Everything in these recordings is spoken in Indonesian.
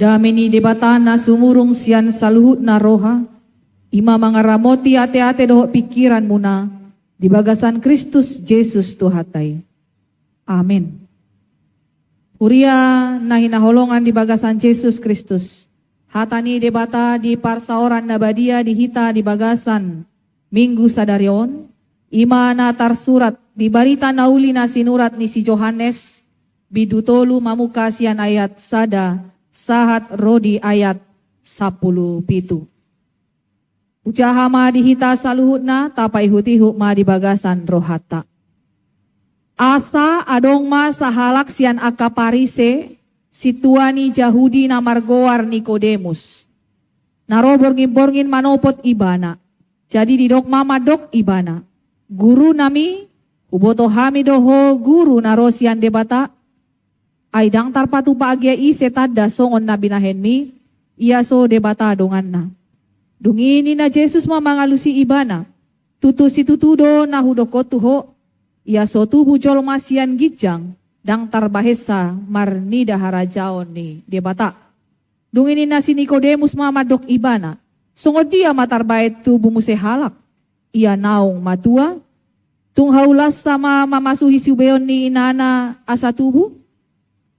Dameni debata na sumurung sian saluhut na roha, ima mangaramoti ate-ate doho pikiran muna, di bagasan Kristus Jesus Tuhatay. Amin. Huria na hinaholongan di bagasan Jesus Kristus. Hatani debata di parsaoran na badia di hita di bagasan Minggu Sadarion. Ima na tarsurat di barita nauli na sinurat ni si Johannes. Bidutolu mamukasian ayat sada. Sahat rodi ayat 10 pitu. Ucaha ma dihita saluhut na tapai hutihu ma di bagasan rohata. Asa adong ma sahalak sian akaparise situani Jahudi na margoar Nikodemus. Naro borngin manopot ibana. Jadi didok mama dok ibana. Guru nami uboto hami doho guru naro sian debata. Aidang tarpatu paagia ise tada songon na binahenmi, iya so debata dongan na. Dungini na Jesus mamangalusi ibana, tutusi tutudo na hudoko tuho, iya so tubu jol masian gijang, dang tarbahesa marnida harajaon ni debata. Dungini na si Nikodemus mamadok ibana, songod dia matarbait tubu musehalak, iya naong matua, tunghaulas sama mamasuhi siubeon ni inana asa tubu.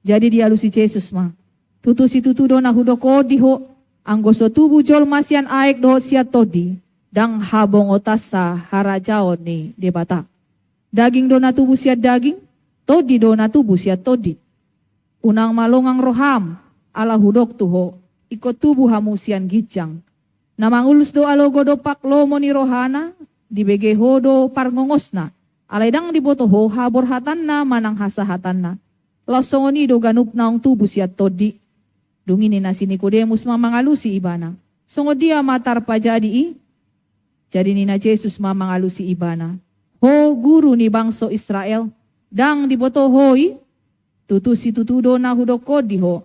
Jadi dia lusi Jesus ma. Tutu si tutu do na hudoko diho. Anggoso tubu jol masian aek do siat todi. Dang habong otasa harajaon ni debata. Daging do na tubu siat daging. Todi do na tubu siat todi. Unang malongang roham. Ala hudok tuho. Ikot tubu hamusian gijang. Namangulus do alogo do pak lomo ni rohana. Dibege hodo parngongosna. Alay dang dibotoho habor hatan na manang hasahatan na. Lasongoni do ganup naong tubu siat todi. Dungini na si Nikodemus mamangalusi ibana. Songod dia matar pa jadi Jadi ni na Jesus mamangalusi ibana. Ho guru ni bangso Israel. Dang diboto hoi. Tutusi tutudo na hudoko diho.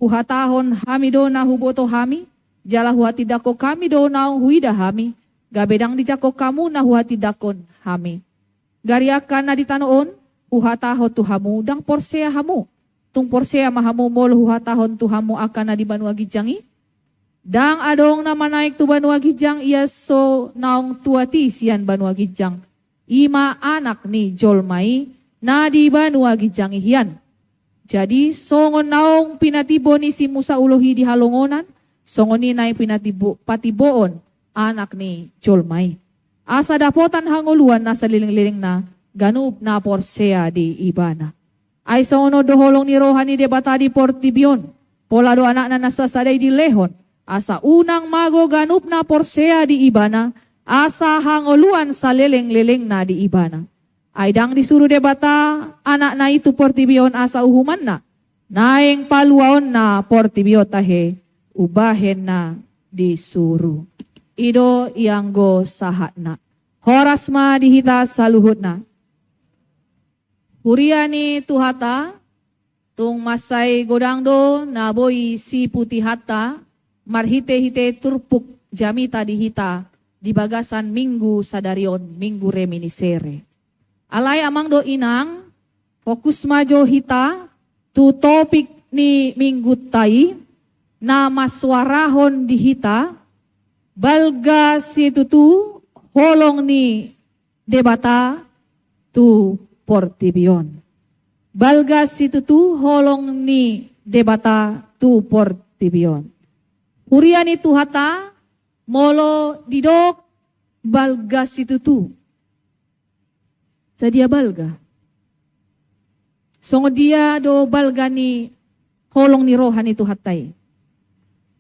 Uhatahon hami do na huboto hami. Jala huati dako kami do na huida hami. Gabedang dijako kamu na huati dakon hami. Gariakan na ditanoon. Uhataho tuhamu dang porsea hamu. Tung porsea mahamu mol uhatahon tuhamu akan na di banua gijangi. Dang adong na manaik tu banua gijang iya so naong tuati sian banua gijang. Ima anak ni jolmai na di banua gijang ihian. Jadi songon naong pinatibo ni si Musa ulohi di halongonan. Songon ni naing pinatibo patiboon anak ni jolmai. Asa dapotan hanguluan na sa liling-liling na ganup na porsea di ibana. Ay sa ono doholong ni rohan ni debata di portibion. Pola do anak na nasasaday di lehon. Asa unang mago ganup na porsea di ibana. Asa hangoluan sa leleng-leleng na di ibana. Ay dang disuruh debata anak na itu portibion asa uhuman na. Naeng paluaon na portibio tahe. Ubahen na disuruh. Ido ianggo sahat na. Horas ma dihita saluhut na. Huriani tuhata, tung masay godangdo na boy si putihata, marhite-hite turpuk jamita dihita, di bagasan Minggu Sadarion, Minggu Reminiscere. Alay amang do inang, fokus majo hita, tu topik ni Minggu tai, na maswarahon dihita, balga si tutu, holong ni debata, tu portibion. Balgas itu tu holong ni debata tu portibion. Hurian itu hata molo didok balgas itu tu. Sadia balga. Songo dia do balga ni holong ni rohan itu hatai.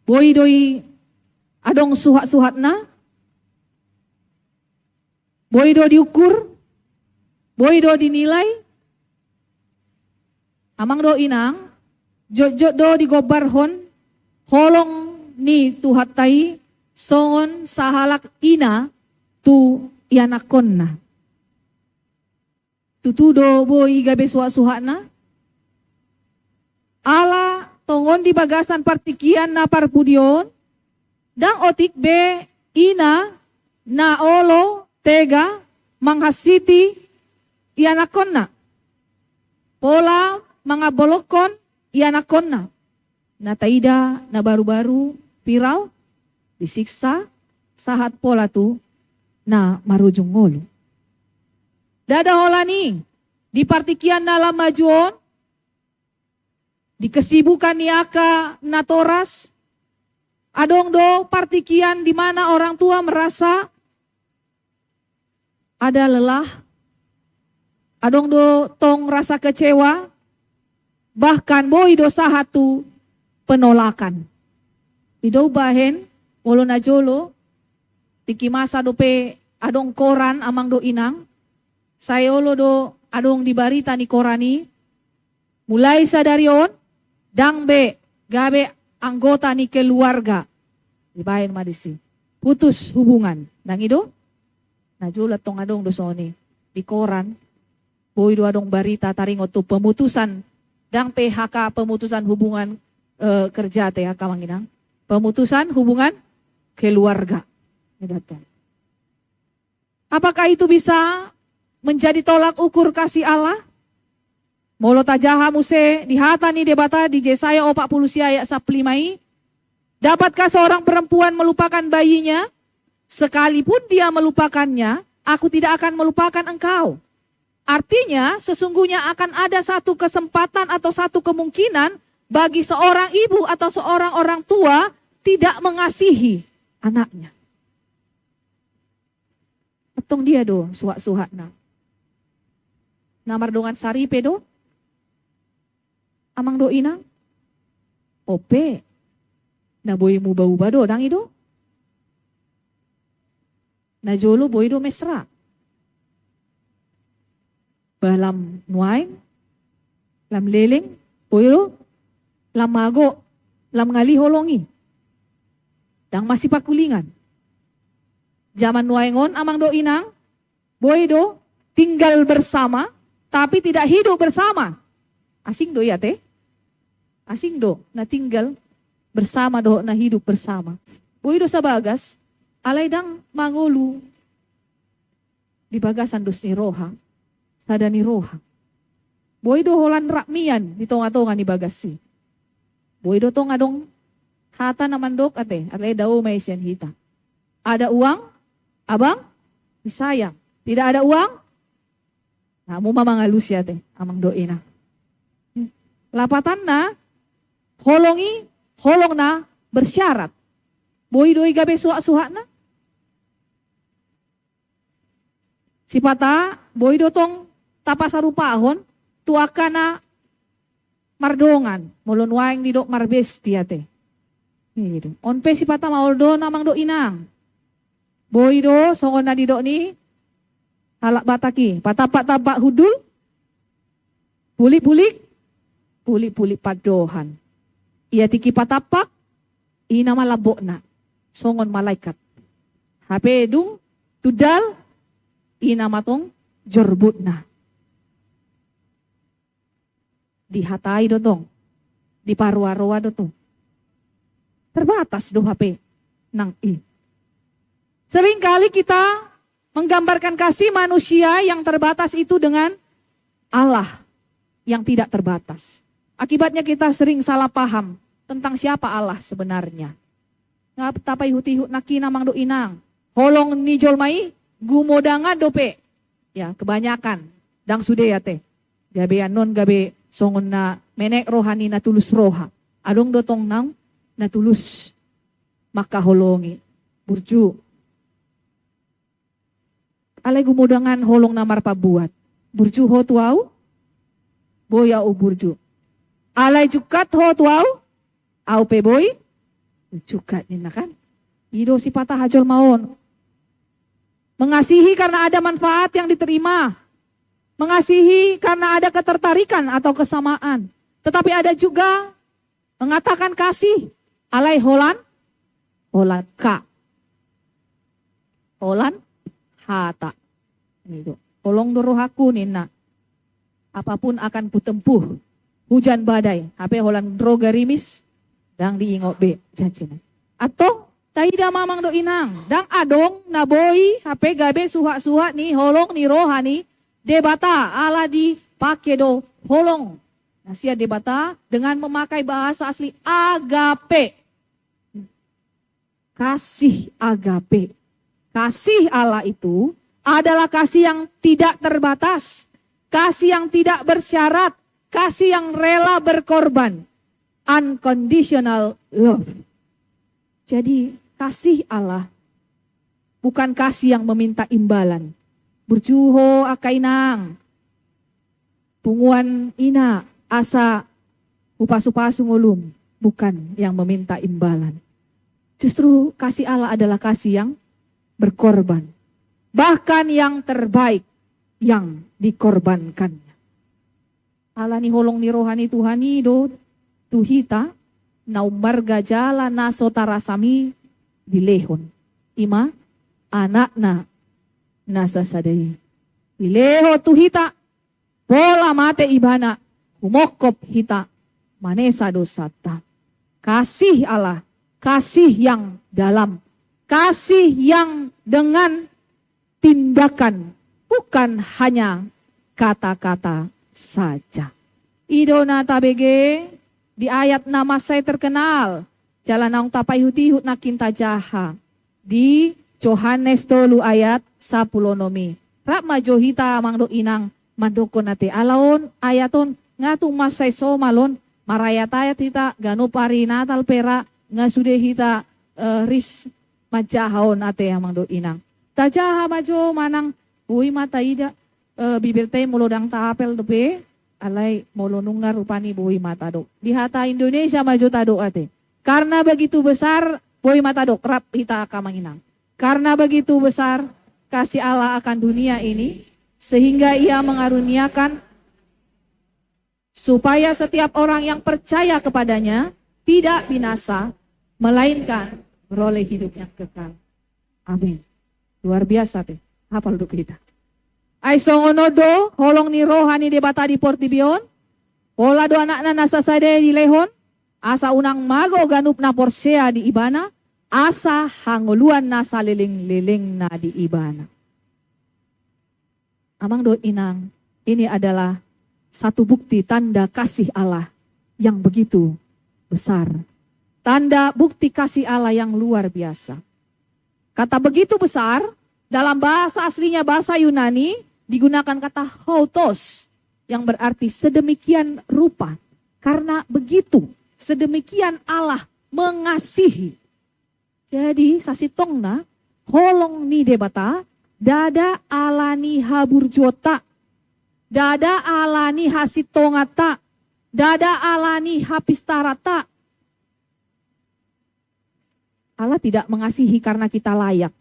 Boy doi adong suhat-suhat na. Boy do diukur. Boy do dinilai, amang do inang, jod do digobarhon, holong ni tuhatay, songon sahalak ina, tu ianakon na. Tutudo boy gabe suha-suha na. Ala tongon di bagasan partikian na parpudion, dang otik be ina na olo tega manghasiti ianakon na. Pola mga bolokon ianakon na. na taida na baru-baru viral, disiksa, sahat pola tu na marujung ngolo. Dada holani, di partikian dalam majuon, di kesibukan niaka na toras, adong do partikian di mana orang tua merasa ada lelah, adong do tong rasa kecewa, bahkan boy do sahatu penolakan. Ido bahen, wolo na jolo, tiki masa dope adong koran amang do inang, sayolo do adong di barita ni korani, mulai sadarion, dang be, gabe anggota ni keluarga, di bahen madisi, putus hubungan, dang ido, najulat tong adong do soni, di koran, boy do adong barita taringot tu pemutusan, dang PHK pemutusan hubungan kerja teh kamanginang, pemutusan hubungan keluarga. Apakah itu bisa menjadi tolak ukur kasih Allah? Molo tajaha muse dihatani debata di Yesaya 40 ayat 15. Dapatkah seorang perempuan melupakan bayinya? Sekalipun dia melupakannya, aku tidak akan melupakan engkau. Artinya sesungguhnya akan ada satu kesempatan atau satu kemungkinan bagi seorang ibu atau seorang orang tua tidak mengasihi anaknya. Petong dia do suhak-suhak na. Namar dongan sari pedo. Amang do inang. Ope. Na boy mu bau bado dang ido. Na jolo boy do mesra. Balam nuaing, lam leleng, boy do, lam mago, lam ngali holongi. Dang masih pakulingan. Zaman nuaingon amang do inang, boy do tinggal bersama, tapi tidak hidup bersama. Asing do ya teh? Asing do, na tinggal bersama do, na hidup bersama. Boy do sa bagas, alay dang mangulu di bagasan dos ni roha, sada ni roha. Boy do holan rakmian di tonga-tonga ni bagasi. Boy do tong adong hata naman dok ate, alay daw may siyan hita. Ada uang, abang, disayang. Tidak ada uang, nah mo mamangalus ya teh, amang doin na. Lapatan na, holong na bersyarat. Boy doi gabe suha-suha na. Sipata, boy dotong tapasarupahon, tuaka na mardongan, molon waing di dok marbesti ate. Gitu. Onpe sipata maoldo namang do inang. Boy do, songon na di dok ni, halak bataki, patapak-tapak hudul, pulik-pulik padohan. Ia tiki patapak, ina malabok na, songon malaikat. Hape dung, tudal, ina matong jorbut na. Dihatai dotong, di parwa-rwa dotong. Terbatas do hape nang i. Seringkali kita menggambarkan kasih manusia yang terbatas itu dengan Allah yang tidak terbatas. Akibatnya kita sering salah paham tentang siapa Allah sebenarnya. Ngap tapai huti naki namang do inang. Holong ni jolmai gumodangan dope. Ya, kebanyakan dang sude ya teh. Gabe non gabe songon na menek rohani na tulus roha. Adong dotong nang na tulus maka holongi burju. Alay gumudangan holong namar pabuat. Burju ho tuau, boya o burju. Alay jukat ho tuau, au pe boy, jukat nina kan. Ido si patah hajol maon. Mengasihi karena ada manfaat yang diterima. Mengasihi karena ada ketertarikan atau kesamaan. Tetapi ada juga mengatakan kasih. Alay holan ka. Holan hata. Itu. Tolong dorohaku nina. Apapun akan kutempuh. Hujan badai. Hape holan droga rimis. Dang diingok be. Janjina. Atau taida mamang do inang. Dang adong naboy. Hape gabe suha-suha ni holong ni rohani. Debata ala di pake do holong. Nasihat debata dengan memakai bahasa asli agape. Kasih agape. Kasih Allah itu adalah kasih yang tidak terbatas. Kasih yang tidak bersyarat. Kasih yang rela berkorban. Unconditional love. Jadi kasih Allah bukan kasih yang meminta imbalan. Berjuho akainang. Punguan ina asa upas-upas ngulum. Bukan yang meminta imbalan. Justru kasih Allah adalah kasih yang berkorban. Bahkan yang terbaik yang dikorbankannya. Allah ni holong ni rohani Tuhani do tuhita na umarga jala na sotarasami dilehon. Ima anak na nasa sadai. Dileho tuhita pola mate ibana umokop hita manesa dosata. Kasih Allah, kasih yang dalam, kasih yang dengan tindakan, bukan hanya kata-kata saja. Idona tabege di ayat nama saya terkenal. Jalan naung tapai hutihut na kinta jaha. Di Yohanes 3 ayat 10 nomi. Rak majohita mangdo inang mandoko nate alaon ayaton ngatu masay somalon marayatayat hita gano pari natal pera nga sude hita ris majahaon ate mangdo inang. Tajaha majo manang uy mata ida bibir tay mulodang tapel dobe. Alay molonungar rupani buhi matadok. Di hata Indonesia maju tadok ate. Karena begitu besar buhi matadok rap hita kamanginang. Karena begitu besar kasih Allah akan dunia ini sehingga ia mengaruniakan supaya setiap orang yang percaya kepadanya tidak binasa melainkan beroleh hidup yang kekal. Amin. Luar biasa teh. Hafal dulu kita. Ay songonodo, holong ni rohani debata di portibion, pola do anak na nasa sade di lehon, asa unang mago ganup na porsea di ibana, asa hanguluan na sa liling-liling na di ibana. Amang do inang, ini adalah satu bukti tanda kasih Allah yang begitu besar. Tanda bukti kasih Allah yang luar biasa. Kata begitu besar, dalam bahasa aslinya bahasa Yunani, digunakan kata hautos yang berarti sedemikian rupa. Karena begitu, sedemikian Allah mengasihi. Jadi sasitongna holong ni debata dada alani haburjota, dada alani hasitongata, dada alani hapistarata. Allah tidak mengasihi karena kita layak.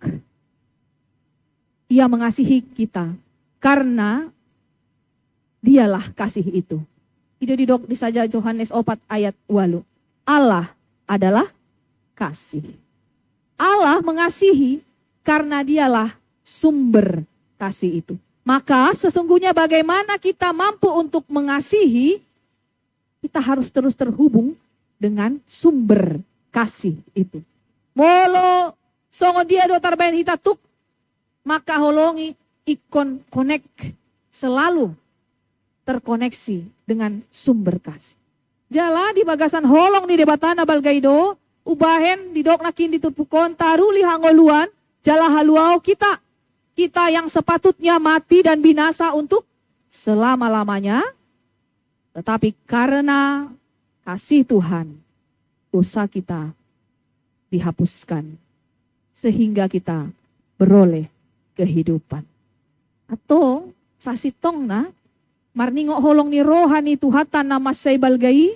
Ia mengasihi kita karena dialah kasih itu. Itu didok di saja Yohanes 4 ayat 8. Allah adalah kasih. Allah mengasihi karena dialah sumber kasih itu. Maka sesungguhnya bagaimana kita mampu untuk mengasihi, kita harus terus terhubung dengan sumber kasih itu. Molo songo dia do tarbayan hitatuk, maka holongi ikon connect, selalu terkoneksi dengan sumber kasih. Jala di bagasan holong di debatana balgaido, ubahen di dok nakin ditupukon, taruli hangoluan, jala haluau kita. Kita yang sepatutnya mati dan binasa untuk selama-lamanya. Tetapi karena kasih Tuhan, dosa kita dihapuskan. Sehingga kita beroleh kehidupan. Atau sasitong na marningo holong ni rohani tuhatan na masay balgai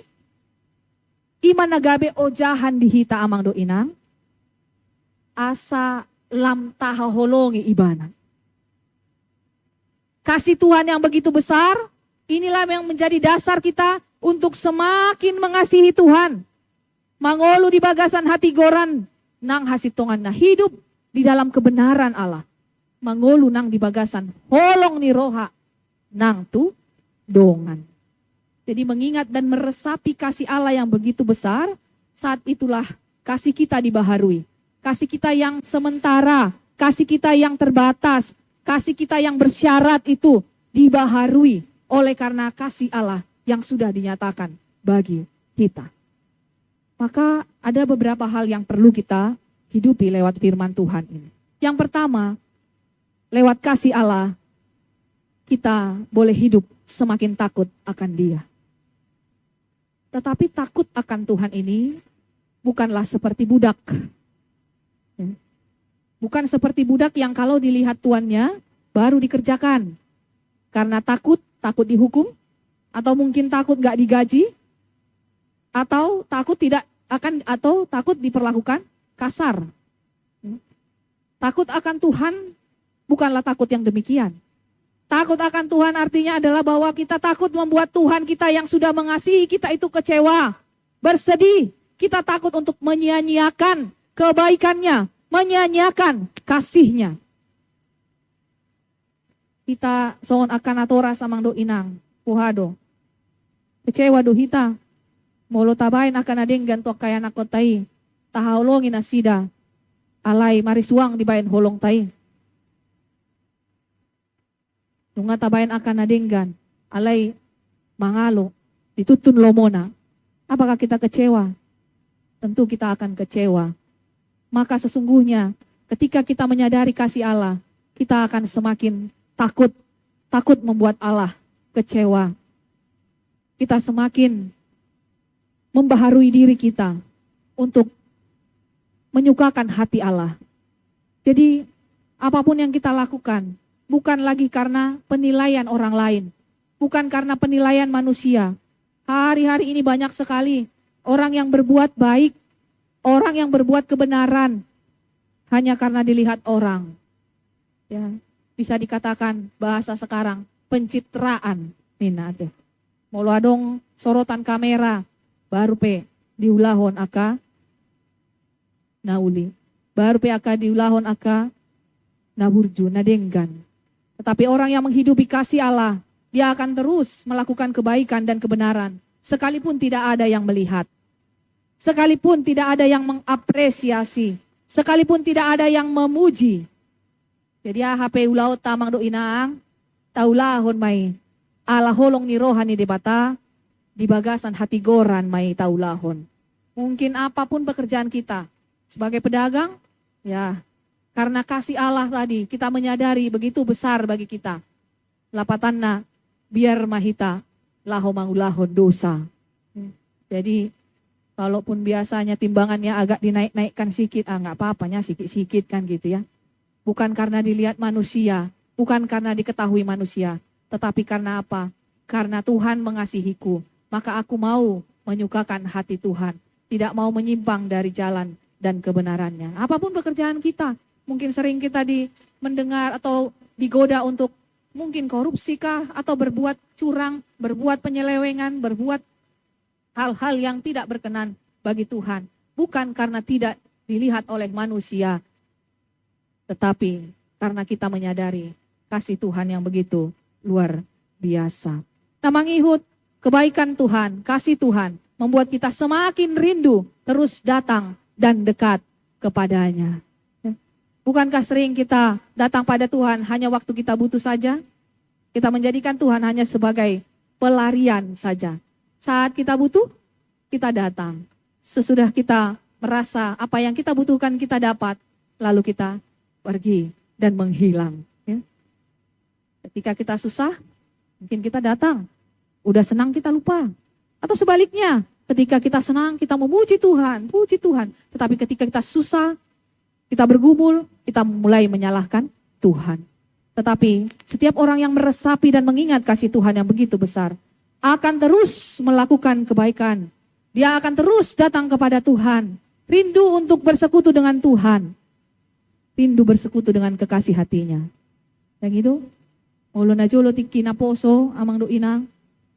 iman nagabe ojahan dihita amang do inang asa lam taha holongi ibana. Kasih Tuhan yang begitu besar, inilah yang menjadi dasar kita untuk semakin mengasihi Tuhan. Mangolu di bagasan hati goran nang hasitongan na hidup di dalam kebenaran Allah. Mangolu nang di bagasan holong ni roha nang tu dongan. Jadi mengingat dan meresapi kasih Allah yang begitu besar, saat itulah kasih kita dibaharui. Kasih kita yang sementara, kasih kita yang terbatas, kasih kita yang bersyarat itu dibaharui oleh karena kasih Allah yang sudah dinyatakan bagi kita. Maka ada beberapa hal yang perlu kita hidupi lewat firman Tuhan ini. Yang pertama, lewat kasih Allah, kita boleh hidup semakin takut akan Dia. Tetapi takut akan Tuhan ini bukanlah seperti budak. Bukan seperti budak yang kalau dilihat tuannya baru dikerjakan. Karena takut dihukum, atau mungkin takut gak digaji, atau takut diperlakukan kasar. Takut akan Tuhan bukanlah takut yang demikian. Takut akan Tuhan artinya adalah bahwa kita takut membuat Tuhan kita yang sudah mengasihi kita itu kecewa, bersedih. Kita takut untuk menyia-nyiakan kebaikannya, menyia-nyiakan kasihnya. Kita soon akan atora samang do inang, puhado. Kecewa do hita. Molo tabain akan adeng gantok kaya nakotai. Tahaulongin asida. Alay marisuang dibain holong tai. Nunga tabain akan adenggan. Alay mangalo. Ditutun lomona. Apakah kita kecewa? Tentu kita akan kecewa. Maka sesungguhnya ketika kita menyadari kasih Allah, kita akan semakin takut membuat Allah kecewa. Kita semakin membaharui diri kita untuk menyukakan hati Allah. Jadi apapun yang kita lakukan bukan lagi karena penilaian orang lain, bukan karena penilaian manusia. Hari-hari ini banyak sekali orang yang berbuat baik, orang yang berbuat kebenaran hanya karena dilihat orang. Ya, bisa dikatakan bahasa sekarang pencitraan. Nina deh. Molo adong sorotan kamera baru pe diulahon aka nauli. Baru pe aka diulahon aka naburju nadenggan. Tetapi orang yang menghidupi kasih Allah, dia akan terus melakukan kebaikan dan kebenaran sekalipun tidak ada yang melihat. Sekalipun tidak ada yang mengapresiasi, sekalipun tidak ada yang memuji. Jadi HP ulau tamang do inaang, taulahon may ala holong ni rohani debata, di bagasan hati goran may taulahon. Mungkin apapun pekerjaan kita, sebagai pedagang, ya karena kasih Allah tadi, kita menyadari begitu besar bagi kita. Lapatanna, biar mahita, laho mangulahon dosa. Jadi, walaupun biasanya timbangannya agak dinaik-naikkan sedikit, nggak apa-apanya sikit-sikit kan gitu ya. Bukan karena dilihat manusia, bukan karena diketahui manusia, tetapi karena apa? Karena Tuhan mengasihiku, maka aku mau menyukakan hati Tuhan, tidak mau menyimpang dari jalan dan kebenarannya. Apapun pekerjaan kita, mungkin sering kita mendengar atau digoda untuk mungkin korupsi kah, atau berbuat curang, berbuat penyelewengan, berbuat hal-hal yang tidak berkenan bagi Tuhan. Bukan karena tidak dilihat oleh manusia, tetapi karena kita menyadari kasih Tuhan yang begitu luar biasa. Nah, mengihut kebaikan Tuhan, kasih Tuhan, membuat kita semakin rindu terus datang dan dekat kepadanya. Bukankah sering kita datang pada Tuhan hanya waktu kita butuh saja? Kita menjadikan Tuhan hanya sebagai pelarian saja. Saat kita butuh, kita datang. Sesudah kita merasa apa yang kita butuhkan kita dapat, lalu kita pergi dan menghilang. Ya. Ketika kita susah, mungkin kita datang. Udah senang kita lupa. Atau sebaliknya, ketika kita senang kita memuji Tuhan, puji Tuhan. Tetapi ketika kita susah, kita bergumul, kita mulai menyalahkan Tuhan. Tetapi setiap orang yang meresapi dan mengingat kasih Tuhan yang begitu besar, akan terus melakukan kebaikan. Dia akan terus datang kepada Tuhan. Rindu untuk bersekutu dengan Tuhan. Rindu bersekutu dengan kekasih hatinya. Yang itu, ulo na jolo tiki na poso amang do inang,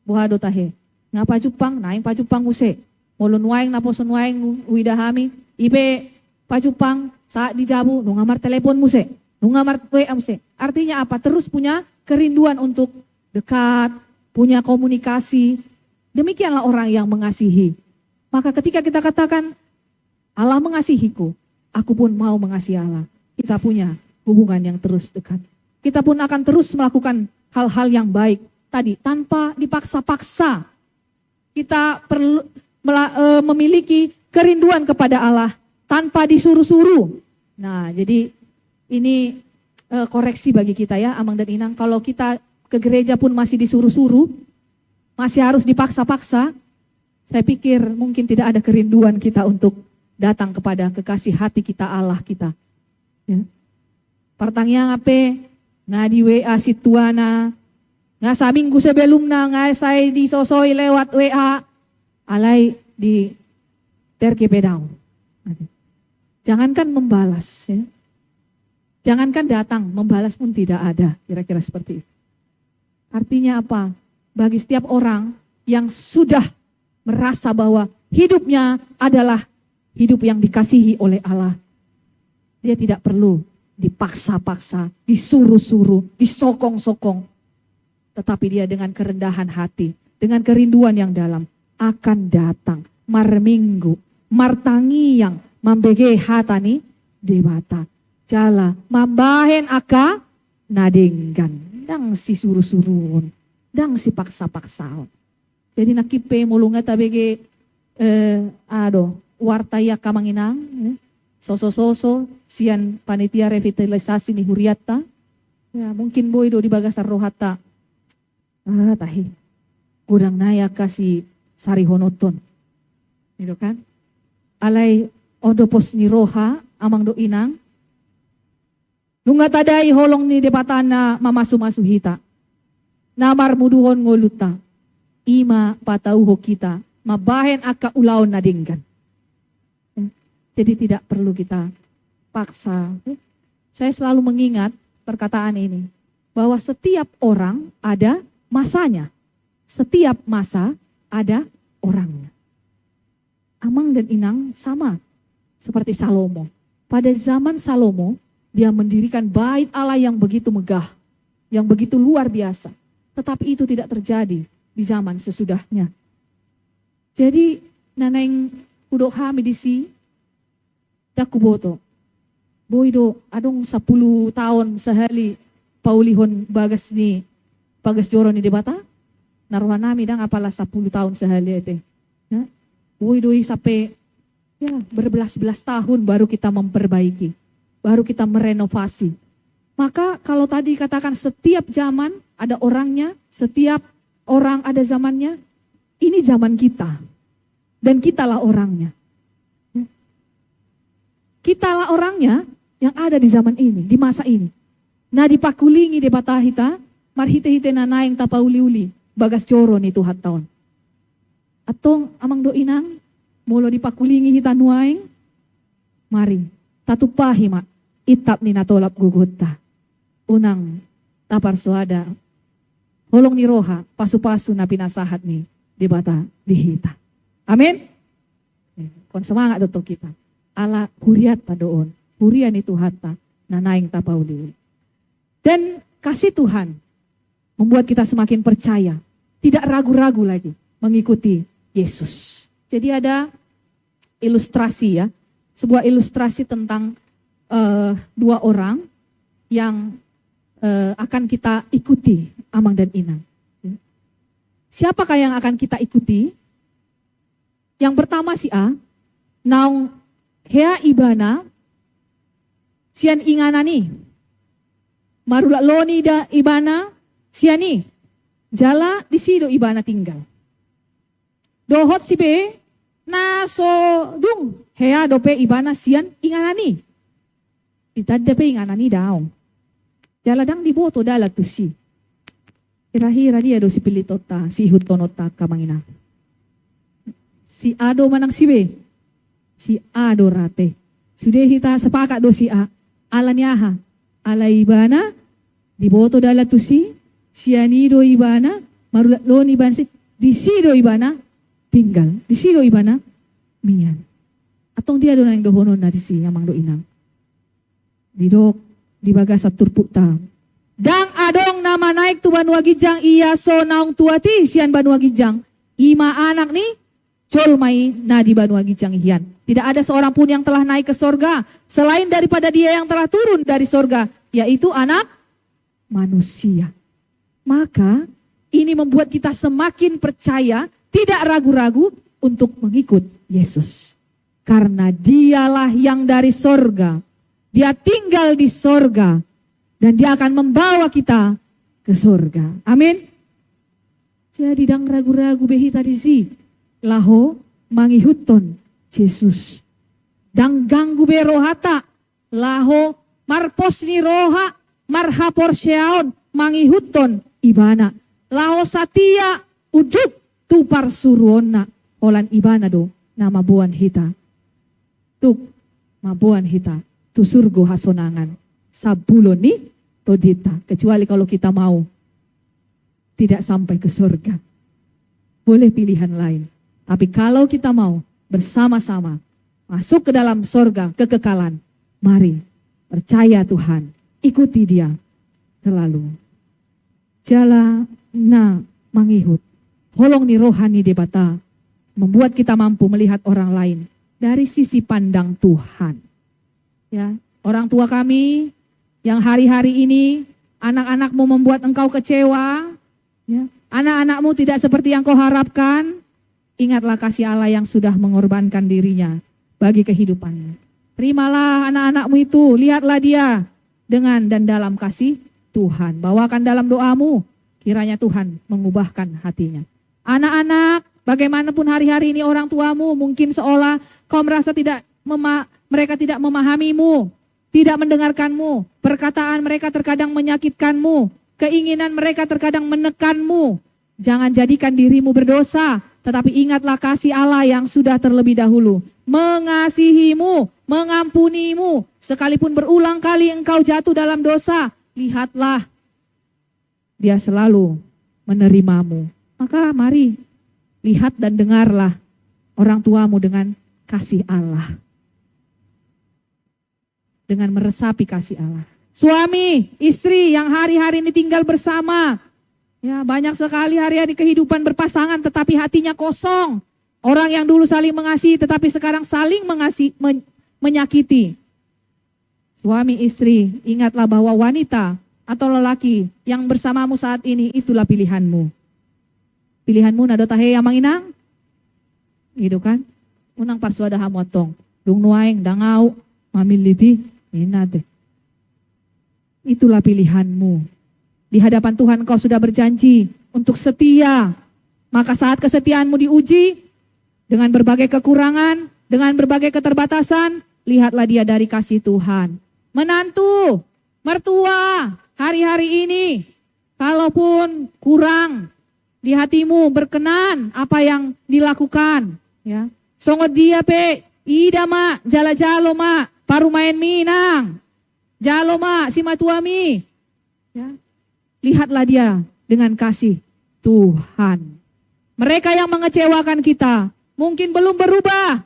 buhado tahe. Nga pajupang, naing pajupang use. Ulo nuaing na poso nuaing uidahami, ipe pajupang saat dijabu, nungamar telepon muse. Nungamar WA muse. Artinya apa? Terus punya kerinduan untuk dekat, punya komunikasi. Demikianlah orang yang mengasihi. Maka ketika kita katakan, Allah mengasihiku, aku pun mau mengasihi Allah. Kita punya hubungan yang terus dekat. Kita pun akan terus melakukan hal-hal yang baik. Tadi tanpa dipaksa-paksa, kita perlu memiliki kerinduan kepada Allah tanpa disuruh-suruh. Nah, jadi ini koreksi bagi kita ya, Amang dan Inang. Kalau kita ke gereja pun masih disuruh-suruh, masih harus dipaksa-paksa, saya pikir mungkin tidak ada kerinduan kita untuk datang kepada kekasih hati kita, Allah kita. Ya. Pertanyaan apa? Nga di WA si Tuana, nga sa minggu sebelumnya nga saya disosoi lewat WA, alay di terkepedang. Jangankan membalas, ya. Jangankan datang, membalas pun tidak ada, kira-kira seperti itu. Artinya apa? Bagi setiap orang yang sudah merasa bahwa hidupnya adalah hidup yang dikasihi oleh Allah, dia tidak perlu dipaksa-paksa, disuruh-suruh, disokong-sokong. Tetapi dia dengan kerendahan hati, dengan kerinduan yang dalam, akan datang marminggu, martangi yang mambege hatani debata. Jala mambahen aka nadenggan, dang si suruh-suruhun, dang si paksa-paksaon. Jadi nakipe mulunga tabege wartaya kamanginang, soso-soso sian panitia revitalisasi ni Huriata. Ya, mungkin boy do di bagasar rohata. Tahi. Gudang naya kasih sari honoton. Gitu kan? Alay odopos ni roha amang do inang. Nunga tadai holong ni depatana mamasu-masu hita. Namar muduhon ngoluta. Ima patauho kita. Mabahen aka ulaon nadinggan. Jadi tidak perlu kita paksa. Saya selalu mengingat perkataan ini. Bahwa setiap orang ada masanya. Setiap masa ada orangnya. Amang dan Inang sama seperti Salomo. Pada zaman Salomo, dia mendirikan bait Allah yang begitu megah, yang begitu luar biasa. Tetapi itu tidak terjadi di zaman sesudahnya. Jadi naneng udok hami disi dakuboto. Boydo adong 10 tahun sehali paulihon bagas joro ni debata. Naruhan nami dang apalah 10 tahun sehali ete. Ya? Boydo sampai ya berbelas-belas tahun baru kita memperbaiki. Baru kita merenovasi. Maka kalau tadi katakan setiap zaman ada orangnya, setiap orang ada zamannya, ini zaman kita. Dan kitalah orangnya. Kitalah orangnya yang ada di zaman ini, di masa ini. Nah dipakulingi de batahita, marhite-hite na naing tapauli-uli, bagas joro ni Tuhan taon. Atong amang do inang, mulo dipakulingi hita nuaing, mari, tatupahi mak, itap ni natolap gugutta. Unang tapar suada, holong ni roha, pasu-pasu na pinasahat ni debata dihita. Amin? Kon semangat doto kita. Ala huriat pa doon. Hurian itu hatta na naing tapauli. Dan kasih Tuhan membuat kita semakin percaya. Tidak ragu-ragu lagi mengikuti Yesus. Jadi ada ilustrasi ya. Sebuah ilustrasi tentang dua orang yang akan kita ikuti, Amang dan Inang. Siapakah yang akan kita ikuti? Yang pertama si A, naung hea ibana, sian inganani, marula loni da ibana, siani, jala di sido ibana tinggal. Dohot si B, na so dung, hea dope ibana sian inganani. Itadape inganani daong. Jala dang diboto dalat tu si. Hira-hira dia do si pilitota, si hutonota kamangina. Si Ado manang si B. Si Ado rate. Sudah kita sepakat do si A. Ala niyaha. Ala ibana. Diboto dala tu si. Sianido ibana. Marulat lon ibana si. Disido ibana. Tinggal. Disido ibana. Miyan. Atong dia do nang dohonon na di si. Amang do inang. Didok. Dibagas at turpuk ta. Dang adong nama naik tu banua gijang. Iya so naung tuati. Sian banua gijang. Ima anak ni. Col mai nadi banua gijang hian. Tidak ada seorang pun yang telah naik ke sorga selain daripada dia yang telah turun dari sorga, yaitu anak manusia. Maka ini membuat kita semakin percaya tidak ragu-ragu untuk mengikut Yesus. Karena dialah yang dari sorga, dia tinggal di sorga, dan dia akan membawa kita ke sorga. Amin. Jadi dang ragu-ragu behi tadi si, laho mangihuton Yesus. Dang ganggu be rohata, laho marpos ni roha, marhapor seaon mangihuton ibana. Laho satia ujuk tupar suruona, olan ibana do nama buan hita. Tuk mabuan hita, tu surgo hasonangan, sabulon ni todita. Kecuali kalau kita mau tidak sampai ke surga. Boleh pilihan lain. Tapi kalau kita mau bersama-sama masuk ke dalam surga kekekalan, mari percaya Tuhan, ikuti dia selalu. Jala na mangihut, holong ni rohani debata, membuat kita mampu melihat orang lain dari sisi pandang Tuhan. Ya, orang tua kami yang hari-hari ini anak-anakmu membuat engkau kecewa, ya, anak-anakmu tidak seperti yang kau harapkan, ingatlah kasih Allah yang sudah mengorbankan dirinya bagi kehidupanmu. Terimalah anak-anakmu itu, lihatlah dia dengan dan dalam kasih Tuhan. Bawakan dalam doamu, kiranya Tuhan mengubahkan hatinya. Anak-anak, bagaimanapun hari-hari ini orang tuamu mungkin seolah kau merasa mereka tidak memahamimu, tidak mendengarkanmu, perkataan mereka terkadang menyakitkanmu, keinginan mereka terkadang menekanmu. Jangan jadikan dirimu berdosa, tetapi ingatlah kasih Allah yang sudah terlebih dahulu mengasihimu, mengampunimu, sekalipun berulang kali engkau jatuh dalam dosa, lihatlah dia selalu menerimamu. Maka mari lihat dan dengarlah orang tuamu dengan kasih Allah. Dengan meresapi kasih Allah. Suami, istri yang hari-hari ini tinggal bersama. Ya, banyak sekali hari-hari kehidupan berpasangan tetapi hatinya kosong. Orang yang dulu saling mengasihi tetapi sekarang saling menyakiti. Suami, istri, ingatlah bahwa wanita atau lelaki yang bersamamu saat ini itulah pilihanmu. Pilihanmu nado tahe yang manginang? Gitu kan? Unang parsuada hamotong, dung nuaing dangau, mamiliti, inade. Itulah pilihanmu. Di hadapan Tuhan kau sudah berjanji untuk setia. Maka saat kesetiaanmu diuji dengan berbagai kekurangan, dengan berbagai keterbatasan, lihatlah dia dari kasih Tuhan. Menantu, mertua, hari-hari ini, kalaupun kurang di hatimu berkenan apa yang dilakukan, ya. Songod dia pe, ida ma, jala-jalo ma, paru main minang. Jalo ma, si matuami. Ya. Lihatlah dia dengan kasih Tuhan. Mereka yang mengecewakan kita mungkin belum berubah.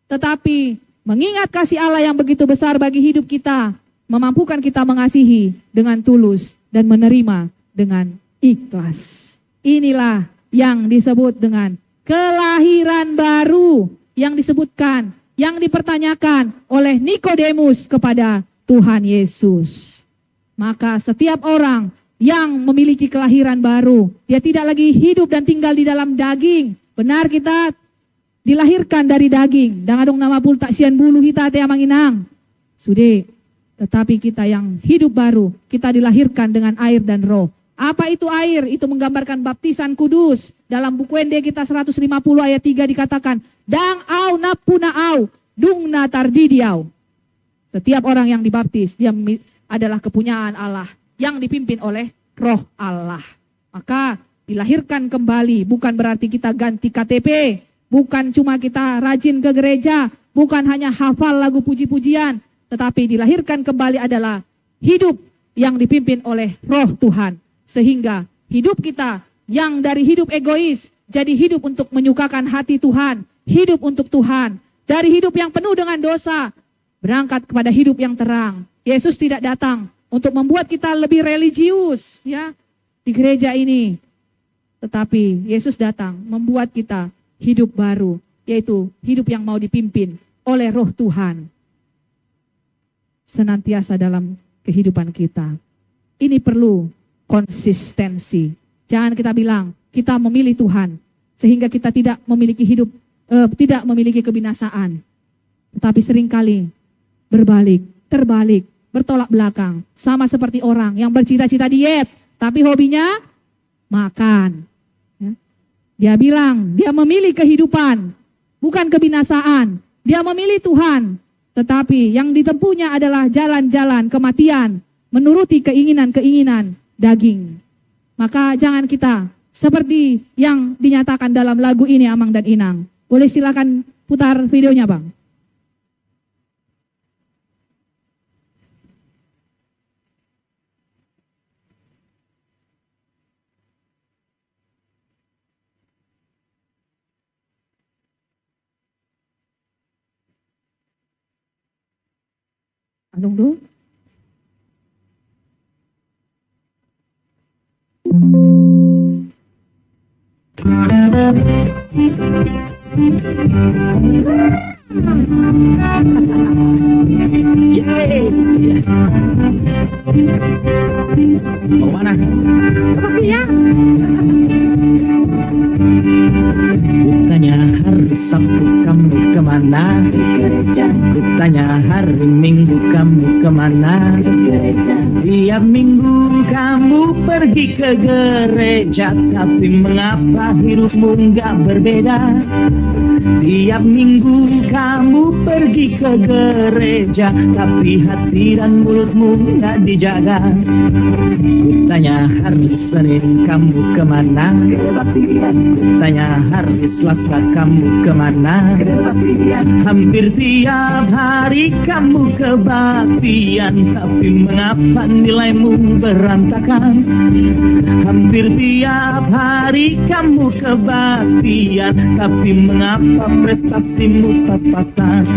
Tetapi mengingat kasih Allah yang begitu besar bagi hidup kita, memampukan kita mengasihi dengan tulus dan menerima dengan ikhlas. Inilah yang disebut dengan kelahiran baru yang disebutkan, yang dipertanyakan oleh Nikodemus kepada Tuhan Yesus. Maka setiap orang yang memiliki kelahiran baru, dia tidak lagi hidup dan tinggal di dalam daging. Benar, kita dilahirkan dari daging. Dangadong nama pul tak sian bulu hita te amanginang. Sude, tetapi kita yang hidup baru, kita dilahirkan dengan air dan roh. Apa itu air? Itu menggambarkan baptisan kudus. Dalam buku ND kita 150 ayat 3 dikatakan, dang au napuna au, dung na tardidiau. Setiap orang yang dibaptis, dia adalah kepunyaan Allah yang dipimpin oleh roh Allah. Maka dilahirkan kembali, bukan berarti kita ganti KTP, bukan cuma kita rajin ke gereja, bukan hanya hafal lagu puji-pujian, tetapi dilahirkan kembali adalah hidup yang dipimpin oleh roh Tuhan. Sehingga hidup kita yang dari hidup egois jadi hidup untuk menyukakan hati Tuhan, hidup untuk Tuhan. Dari hidup yang penuh dengan dosa, berangkat kepada hidup yang terang. Yesus tidak datang untuk membuat kita lebih religius ya di gereja ini. Tetapi Yesus datang membuat kita hidup baru, yaitu hidup yang mau dipimpin oleh roh Tuhan. Senantiasa dalam kehidupan kita. Ini perlu konsistensi. Jangan kita bilang, kita memilih Tuhan. sehingga kita tidak memiliki tidak memiliki kebinasaan. Tetapi seringkali terbalik, bertolak belakang. Sama seperti orang yang bercita-cita diet, tapi hobinya makan. Ya. Dia bilang, dia memilih kehidupan, bukan kebinasaan. Dia memilih Tuhan, tetapi yang ditempuhnya adalah jalan-jalan kematian, menuruti keinginan-keinginan daging. Maka jangan kita seperti yang dinyatakan dalam lagu ini, Amang dan Inang. Boleh silakan putar videonya, Bang. Anong do? Yeay. Mau mana? Iya. Bukannya hari Sabtu kamu kemana? Bukannya hari Minggu kamu kemana? Tiap minggu kamu pergi ke gereja, tapi mengapa hidupmu nggak berbeda? Tiap minggu kamu pergi ke gereja, tapi hati dan mulutmu nggak dijaga. Kutanya hari Senin kamu kemana? Kutanya hari Selasa kamu kemana? Hampir tiap hari kamu kebaktian, tapi mengapa nilaimu berantakan? Hampir tiap hari kamu kebaktian, tapi mengapa prestasimu pas-pasan?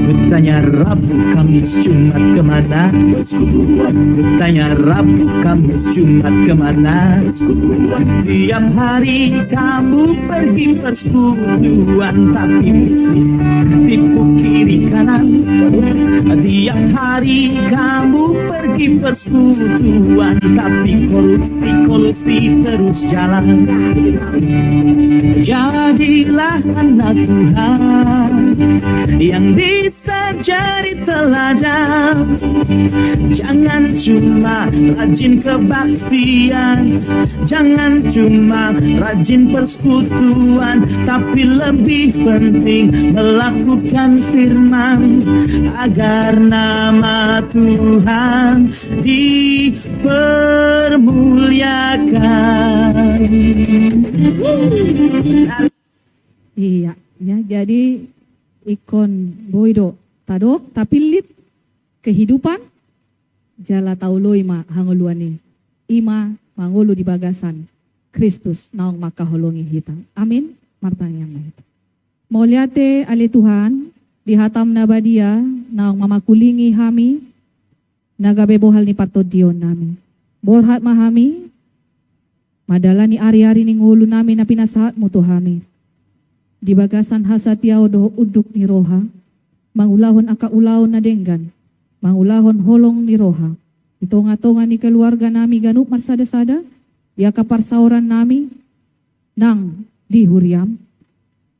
Kutanya Rabu, Kamis, Jumat kemana? Kutanya Rabu, Kamis, Jumat kemana? Tiap hari kamu pergi persekutuan, tapi bisnis tipu kiri kanan. Tiap hari kamu pergi persekutuan, tapi kolusi terus jalan. Jadilah anak Tuhan yang bisa jadi teladan. Jangan cuma rajin kebaktian, jangan cuma rajin persekutuan, tapi lebih penting melakukan firman agar nama Tuhan dipermuliakan. Iya, ya, jadi ikon boido tadok tapi lit kehidupan jala tauloi ma hangoluani ima mangolu di bagasan Kristus naong makaholongi hita. Amin. Martang yang mahita. Moliate ali Tuhan di hatam nabadia naong mamakulingi hami nagabebohal ni patodion nami. Borhat mahami madala ni ari-ari ni ngulu nami na pinasahat mo to hami. Di bagasan hasatiao doho uduk ni roha, mangulahon akaulahon na denggan, mangulahon holong ni roha. Itonga-tonga ni keluarga nami ganup marsada-sada, di akaparsauran nami, nang di huriam,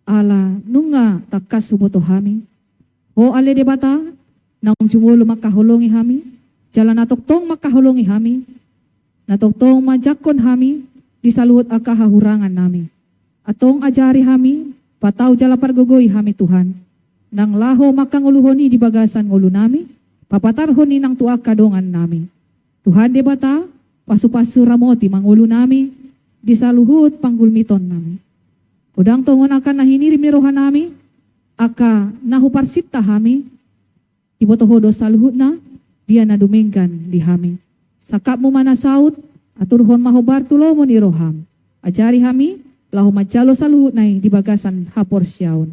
ala nunga takas suboto hami. O ale debata, nang jumulo makaholongi hami, jalan natoktong makaholongi hami, natoktong majakon hami, disaluhut akahahurangan nami. Atong ajari hami, patau jala pargogoy hami Tuhan. Nang laho makanguluhoni di bagasan ngulu nami, papatarhoni nang tuak kadongan nami. Tuhan debata, pasu-pasu ramoti mangulu nami, disaluhut panggulmiton nami. Udang tongon akan nahiniri mirohan nami, aka nahuparsita hami, ibotohodo saluhut na, dia nadumenggan di hami. Sakap mo manasaut, aturhon mahobar tulomo ni roham. Ajari hami, lahu majalo saluhut nai di bagasan hapor syaun.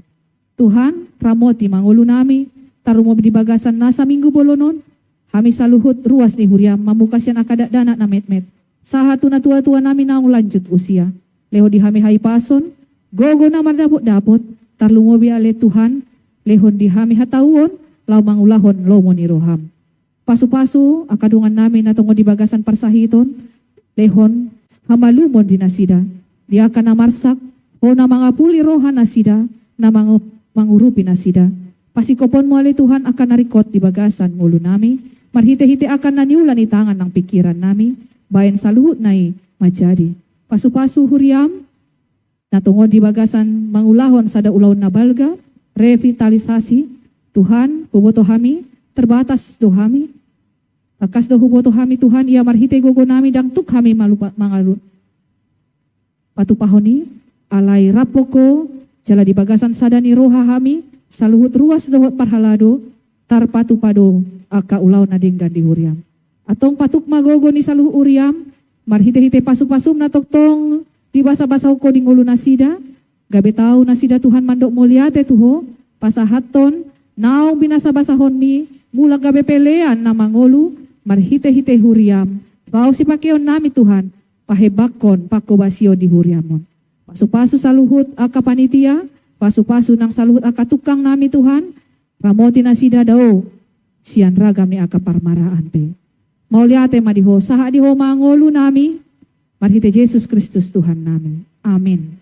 Tuhan, ramoti mangulu nami, tarumo di bagasan nasa minggu bolonon, hami saluhut ruas ni huriam, mamukasyan akadak danak na met-met. Sahatu na tua-tua nami naong lanjut usia. Leho di hami hai pason, gogo na mardapot-dapot, tarlumobi ale Tuhan, lehon di hami hatauon, lau mangulahon lomo ni roham. Pasu-pasu, akadungan namin na tungo di bagasan parsahiton, lehon hamalumon di nasida. Dia akan namarsak, Ho na mga puli roha na sida, na mga mangurupi na sida. Pasikopon mo ali Tuhan akan narikot di bagasan ngulo nami. Marhite-hite akan naniulan itangan ng pikiran nami. Bayan sa luhut na'y majadi. Pasu-pasu huriam, natungod di bagasan mangulahon sa daulaw na balga, revitalisasi, Tuhan, huboto hami, terbatas do hami. Akas do huboto hami Tuhan, ia marhite gogo nami dang tuk hami mangalut. Patupahoni, alai rapoko, jala di bagasan sadani roha hami, saluhut ruas dohot parhalado, tarpatu pado aka ulaw na dinggan di huriam. Atong patuk magogo ni saluh uriam, marhite-hite pasu-pasum na toktong di basa-basa ko di ngulo na sida, gabe tau na sida Tuhan mandok muliate tuho, pasahaton, now binasa-basahon mi, mula gabe pelean na mangolu, marhite-hite huriam, pao si pakeon nami Tuhan, pahebakon pakobasyo di huriamon. Pasu-pasu saluhut aka panitia, pasu-pasu ng saluhut aka tukang nami Tuhan, ramoti na sida daw, siyan raga mi aka parmaraan pe. Mauliate madiho, saha diho mangolu nami, marhite Jesus Kristus Tuhan nami. Amin.